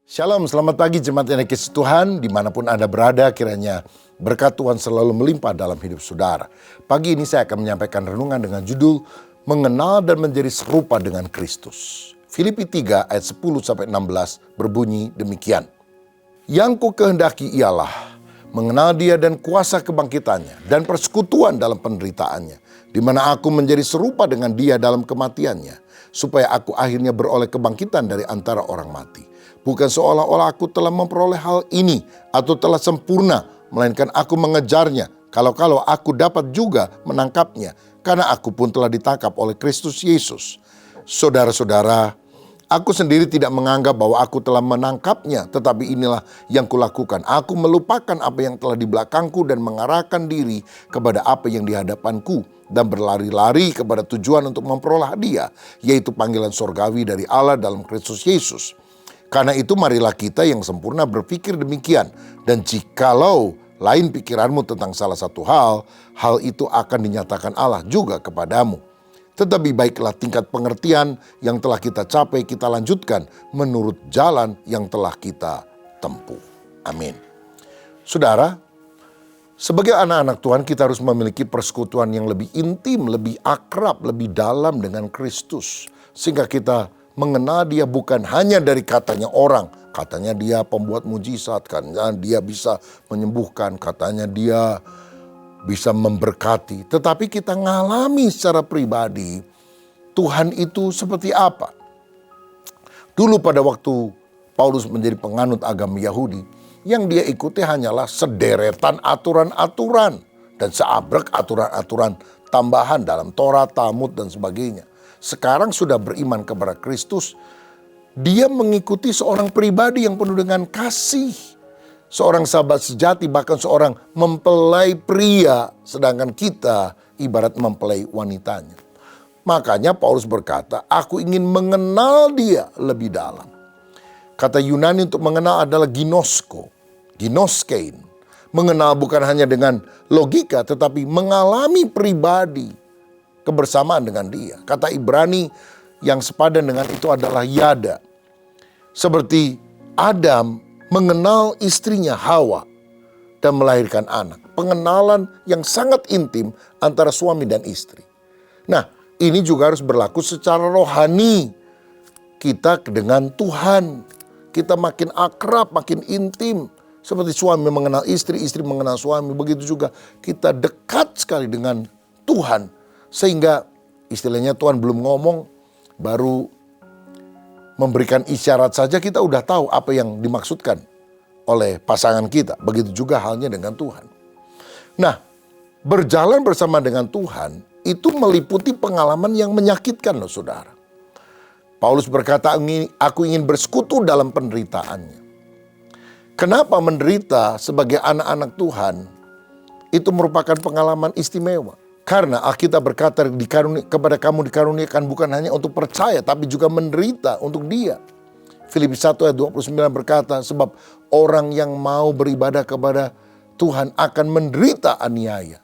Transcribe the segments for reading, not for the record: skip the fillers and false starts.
Shalom, selamat pagi jemaat yang dikasihi Tuhan, dimanapun Anda berada, kiranya berkat Tuhan selalu melimpah dalam hidup saudara. Pagi ini saya akan menyampaikan renungan dengan judul, Mengenal dan Menjadi Serupa dengan Kristus. Filipi 3 ayat 10-16 berbunyi demikian. Yang ku kehendaki ialah, mengenal dia dan kuasa kebangkitannya, dan persekutuan dalam penderitaannya, di mana aku menjadi serupa dengan dia dalam kematiannya, supaya aku akhirnya beroleh kebangkitan dari antara orang mati. Bukan seolah-olah aku telah memperoleh hal ini atau telah sempurna, melainkan aku mengejarnya, kalau-kalau aku dapat juga menangkapnya, karena aku pun telah ditangkap oleh Kristus Yesus. Saudara-saudara, aku sendiri tidak menganggap bahwa aku telah menangkapnya, tetapi inilah yang kulakukan. Aku melupakan apa yang telah di belakangku dan mengarahkan diri kepada apa yang di hadapanku, dan berlari-lari kepada tujuan untuk memperoleh hadiah, yaitu panggilan sorgawi dari Allah dalam Kristus Yesus. Karena itu marilah kita yang sempurna berpikir demikian. Dan jikalau lain pikiranmu tentang salah satu hal, hal itu akan dinyatakan Allah juga kepadamu. Tetapi baiklah tingkat pengertian yang telah kita capai kita lanjutkan menurut jalan yang telah kita tempuh. Amin. Saudara, sebagai anak-anak Tuhan kita harus memiliki persekutuan yang lebih intim, lebih akrab, lebih dalam dengan Kristus. Sehingga kita mengenal dia bukan hanya dari katanya orang. Katanya dia pembuat mujizat, katanya dia bisa menyembuhkan, katanya dia bisa memberkati. Tetapi kita ngalami secara pribadi Tuhan itu seperti apa. Dulu pada waktu Paulus menjadi penganut agama Yahudi, yang dia ikuti hanyalah sederetan aturan-aturan dan seabrek aturan-aturan tambahan dalam Taurat, Talmud dan sebagainya. Sekarang sudah beriman kepada Kristus, dia mengikuti seorang pribadi yang penuh dengan kasih. Seorang sahabat sejati, bahkan seorang mempelai pria, sedangkan kita ibarat mempelai wanitanya. Makanya Paulus berkata, aku ingin mengenal dia lebih dalam. Kata Yunani untuk mengenal adalah ginosko, ginoskein. Mengenal bukan hanya dengan logika, tetapi mengalami pribadi kebersamaan dengan dia. Kata Ibrani yang sepadan dengan itu adalah yada. Seperti Adam mengenal istrinya Hawa dan melahirkan anak. Pengenalan yang sangat intim antara suami dan istri. Nah, ini juga harus berlaku secara rohani. Kita dengan Tuhan, kita makin akrab, makin intim. Seperti suami mengenal istri, istri mengenal suami. Begitu juga kita dekat sekali dengan Tuhan. Sehingga istilahnya Tuhan belum ngomong, baru memberikan isyarat saja kita udah tahu apa yang dimaksudkan oleh pasangan kita. Begitu juga halnya dengan Tuhan. Nah, berjalan bersama dengan Tuhan itu meliputi pengalaman yang menyakitkan loh saudara. Paulus berkata, aku ingin bersekutu dalam penderitaannya. Kenapa menderita sebagai anak-anak Tuhan itu merupakan pengalaman istimewa? Karena Alkitab berkata kepada kamu dikaruniakan bukan hanya untuk percaya, tapi juga menderita untuk dia. Filipi 1 ayat 29 berkata, sebab orang yang mau beribadah kepada Tuhan akan menderita aniaya.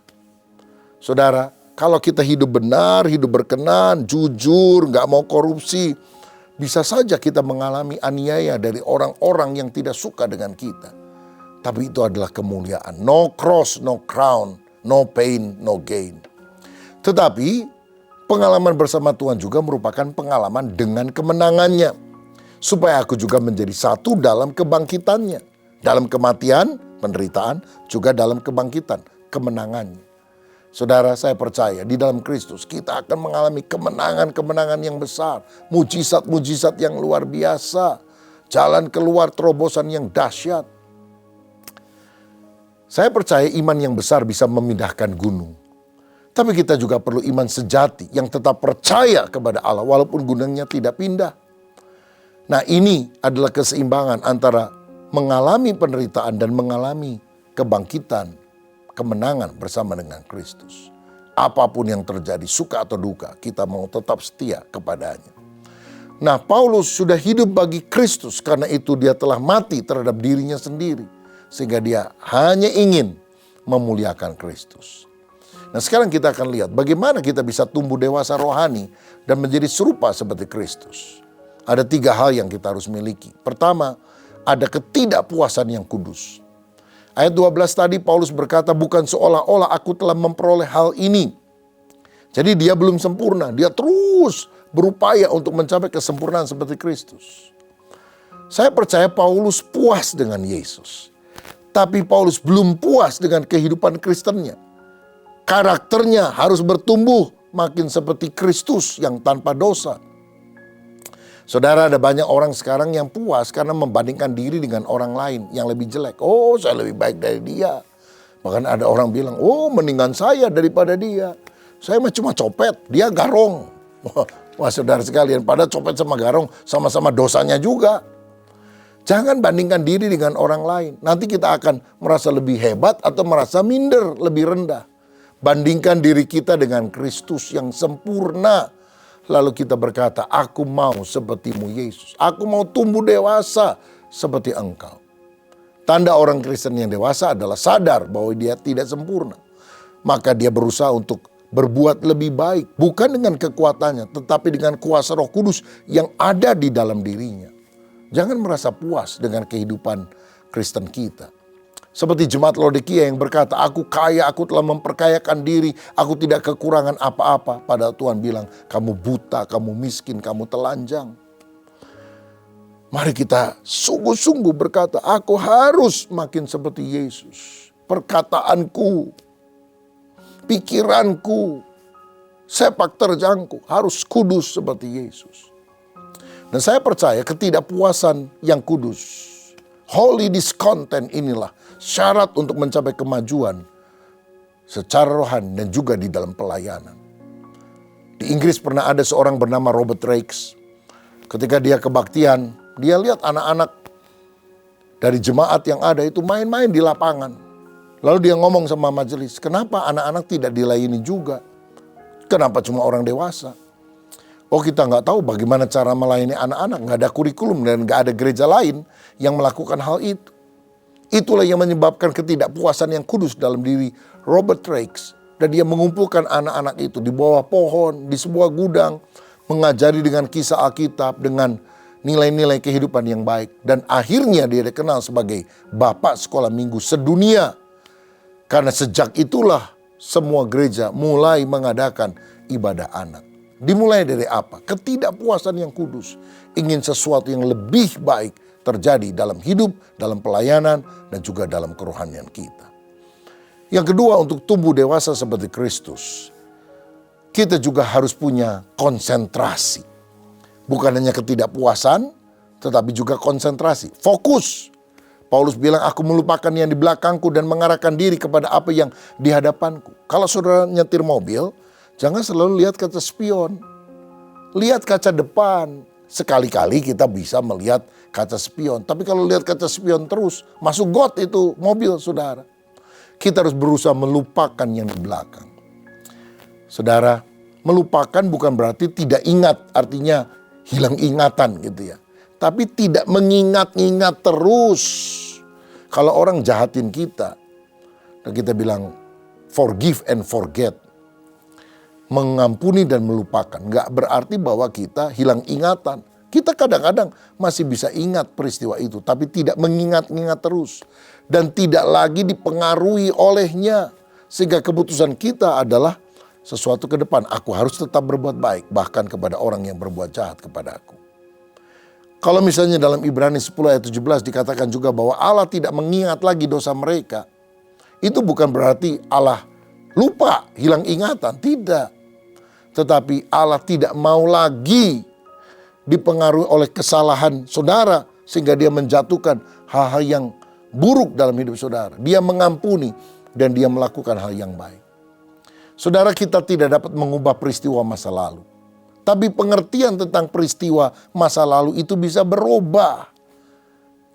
Saudara, kalau kita hidup benar, hidup berkenan, jujur, gak mau korupsi, bisa saja kita mengalami aniaya dari orang-orang yang tidak suka dengan kita. Tapi itu adalah kemuliaan. No cross, no crown, no pain, no gain. Tetapi pengalaman bersama Tuhan juga merupakan pengalaman dengan kemenangannya. Supaya aku juga menjadi satu dalam kebangkitannya. Dalam kematian, penderitaan, juga dalam kebangkitan, kemenangannya. Saudara, saya percaya di dalam Kristus kita akan mengalami kemenangan-kemenangan yang besar. Mujizat-mujizat yang luar biasa. Jalan keluar terobosan yang dahsyat. Saya percaya iman yang besar bisa memindahkan gunung. Tapi kita juga perlu iman sejati yang tetap percaya kepada Allah walaupun gunungnya tidak pindah. Nah, ini adalah keseimbangan antara mengalami penderitaan dan mengalami kebangkitan, kemenangan bersama dengan Kristus. Apapun yang terjadi, suka atau duka, kita mau tetap setia kepadanya. Nah, Paulus sudah hidup bagi Kristus, karena itu dia telah mati terhadap dirinya sendiri. Sehingga dia hanya ingin memuliakan Kristus. Nah, sekarang kita akan lihat bagaimana kita bisa tumbuh dewasa rohani dan menjadi serupa seperti Kristus. Ada 3 hal yang kita harus miliki. Pertama, ada ketidakpuasan yang kudus. Ayat 12 tadi Paulus berkata, bukan seolah-olah aku telah memperoleh hal ini. Jadi dia belum sempurna, dia terus berupaya untuk mencapai kesempurnaan seperti Kristus. Saya percaya Paulus puas dengan Yesus. Tapi Paulus belum puas dengan kehidupan Kristennya. Karakternya harus bertumbuh makin seperti Kristus yang tanpa dosa. Saudara, ada banyak orang sekarang yang puas karena membandingkan diri dengan orang lain yang lebih jelek. Oh, saya lebih baik dari dia. Bahkan ada orang bilang, oh mendingan saya daripada dia. Saya mah cuma copet, dia garong. Wah saudara sekalian, pada copet sama garong sama-sama dosanya juga. Jangan bandingkan diri dengan orang lain. Nanti kita akan merasa lebih hebat atau merasa minder, lebih rendah. Bandingkan diri kita dengan Kristus yang sempurna. Lalu kita berkata, aku mau sepertimu Yesus. Aku mau tumbuh dewasa seperti engkau. Tanda orang Kristen yang dewasa adalah sadar bahwa dia tidak sempurna. Maka dia berusaha untuk berbuat lebih baik. Bukan dengan kekuatannya, tetapi dengan kuasa Roh Kudus yang ada di dalam dirinya. Jangan merasa puas dengan kehidupan Kristen kita. Seperti jemaat Laodikia yang berkata, aku kaya, aku telah memperkayakan diri, aku tidak kekurangan apa-apa. Padahal Tuhan bilang, kamu buta, kamu miskin, kamu telanjang. Mari kita sungguh-sungguh berkata, aku harus makin seperti Yesus. Perkataanku, pikiranku, sepak terjangku harus kudus seperti Yesus. Dan saya percaya ketidakpuasan yang kudus, holy discontent inilah syarat untuk mencapai kemajuan secara rohani dan juga di dalam pelayanan. Di Inggris pernah ada seorang bernama Robert Raikes. Ketika dia kebaktian, dia lihat anak-anak dari jemaat yang ada itu main-main di lapangan. Lalu dia ngomong sama majelis, kenapa anak-anak tidak dilayani juga? Kenapa cuma orang dewasa? Oh, kita nggak tahu bagaimana cara melayani anak-anak. Nggak ada kurikulum dan nggak ada gereja lain yang melakukan hal itu. Itulah yang menyebabkan ketidakpuasan yang kudus dalam diri Robert Raikes. Dan dia mengumpulkan anak-anak itu di bawah pohon, di sebuah gudang. Mengajari dengan kisah Alkitab, dengan nilai-nilai kehidupan yang baik. Dan akhirnya dia dikenal sebagai Bapak Sekolah Minggu sedunia. Karena sejak itulah semua gereja mulai mengadakan ibadah anak. Dimulai dari apa? Ketidakpuasan yang kudus. Ingin sesuatu yang lebih baik terjadi dalam hidup, dalam pelayanan, dan juga dalam kerohanian kita. Yang kedua, untuk tumbuh dewasa seperti Kristus, kita juga harus punya konsentrasi. Bukan hanya ketidakpuasan, tetapi juga konsentrasi. Fokus. Paulus bilang, aku melupakan yang di belakangku dan mengarahkan diri kepada apa yang di hadapanku. Kalau saudara nyetir mobil, jangan selalu lihat kaca spion. Lihat kaca depan. Sekali-kali kita bisa melihat kaca spion. Tapi kalau lihat kaca spion terus, masuk got itu mobil saudara. Kita harus berusaha melupakan yang di belakang. Saudara, melupakan bukan berarti tidak ingat. Artinya hilang ingatan gitu ya. Tapi tidak mengingat-ingat terus. Kalau orang jahatin kita, dan kita bilang forgive and forget. Mengampuni dan melupakan. Nggak berarti bahwa kita hilang ingatan. Kita kadang-kadang masih bisa ingat peristiwa itu. Tapi tidak mengingat-ingat terus. Dan tidak lagi dipengaruhi olehnya. Sehingga keputusan kita adalah sesuatu ke depan. Aku harus tetap berbuat baik. Bahkan kepada orang yang berbuat jahat kepada aku. Kalau misalnya dalam Ibrani 10 ayat 17 dikatakan juga bahwa Allah tidak mengingat lagi dosa mereka. Itu bukan berarti Allah lupa, hilang ingatan. Tidak. Tetapi Allah tidak mau lagi dipengaruhi oleh kesalahan saudara. Sehingga dia menjatuhkan hal-hal yang buruk dalam hidup saudara. Dia mengampuni dan dia melakukan hal yang baik. Saudara, kita tidak dapat mengubah peristiwa masa lalu. Tapi pengertian tentang peristiwa masa lalu itu bisa berubah.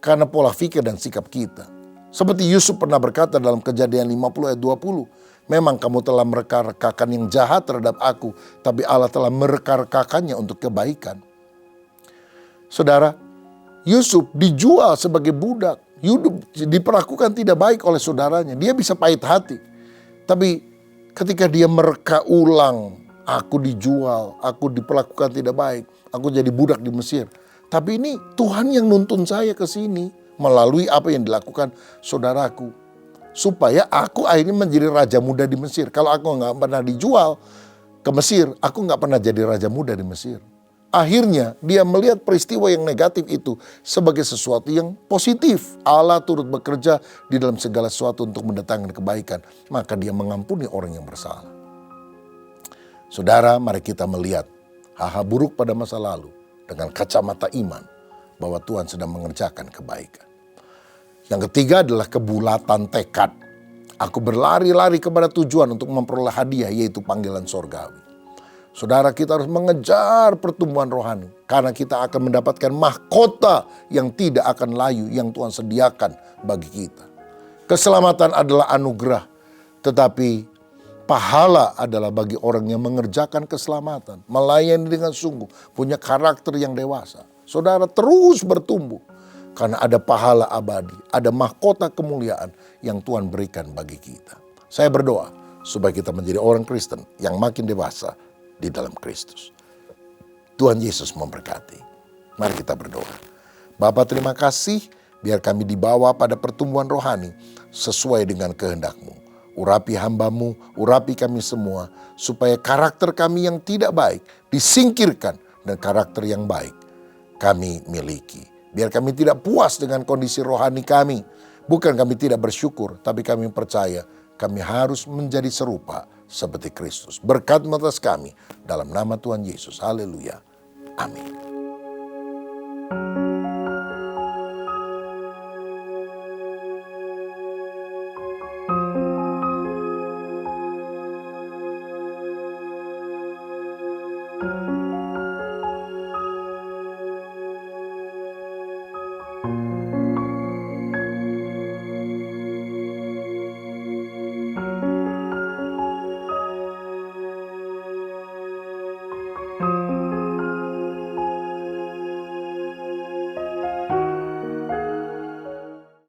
Karena pola pikir dan sikap kita. Seperti Yusuf pernah berkata dalam Kejadian 50 ayat 20. Memang kamu telah mereka-rekakan yang jahat terhadap aku. Tapi Allah telah mereka-rekakannya untuk kebaikan. Saudara, Yusuf dijual sebagai budak. Yusuf diperlakukan tidak baik oleh saudaranya. Dia bisa pahit hati. Tapi ketika dia mereka ulang. Aku dijual, aku diperlakukan tidak baik. Aku jadi budak di Mesir. Tapi ini Tuhan yang nuntun saya ke sini. melalui apa yang dilakukan saudaraku. Supaya aku akhirnya menjadi raja muda di Mesir. Kalau aku nggak pernah dijual ke Mesir, aku nggak pernah jadi raja muda di Mesir. Akhirnya dia melihat peristiwa yang negatif itu sebagai sesuatu yang positif. Allah turut bekerja di dalam segala sesuatu untuk mendatangkan kebaikan. Maka dia mengampuni orang yang bersalah. Saudara, mari kita melihat hal-hal buruk pada masa lalu dengan kacamata iman bahwa Tuhan sedang mengerjakan kebaikan. Yang ketiga adalah kebulatan tekad. Aku berlari-lari kepada tujuan untuk memperoleh hadiah, yaitu panggilan sorgawi. Saudara, kita harus mengejar pertumbuhan rohani. Karena kita akan mendapatkan mahkota yang tidak akan layu yang Tuhan sediakan bagi kita. Keselamatan adalah anugerah. Tetapi pahala adalah bagi orang yang mengerjakan keselamatan. Melayani dengan sungguh. Punya karakter yang dewasa. Saudara terus bertumbuh. Karena ada pahala abadi. Ada mahkota kemuliaan yang Tuhan berikan bagi kita. Saya berdoa supaya kita menjadi orang Kristen yang makin dewasa di dalam Kristus. Tuhan Yesus memberkati. Mari kita berdoa. Bapa, terima kasih biar kami dibawa pada pertumbuhan rohani sesuai dengan kehendak-Mu. Urapi hamba-Mu, urapi kami semua supaya karakter kami yang tidak baik disingkirkan dan karakter yang baik kami miliki. Biar kami tidak puas dengan kondisi rohani kami. Bukan kami tidak bersyukur, tapi kami percaya kami harus menjadi serupa seperti Kristus. Berkat atas kami dalam nama Tuhan Yesus. Haleluya. Amin.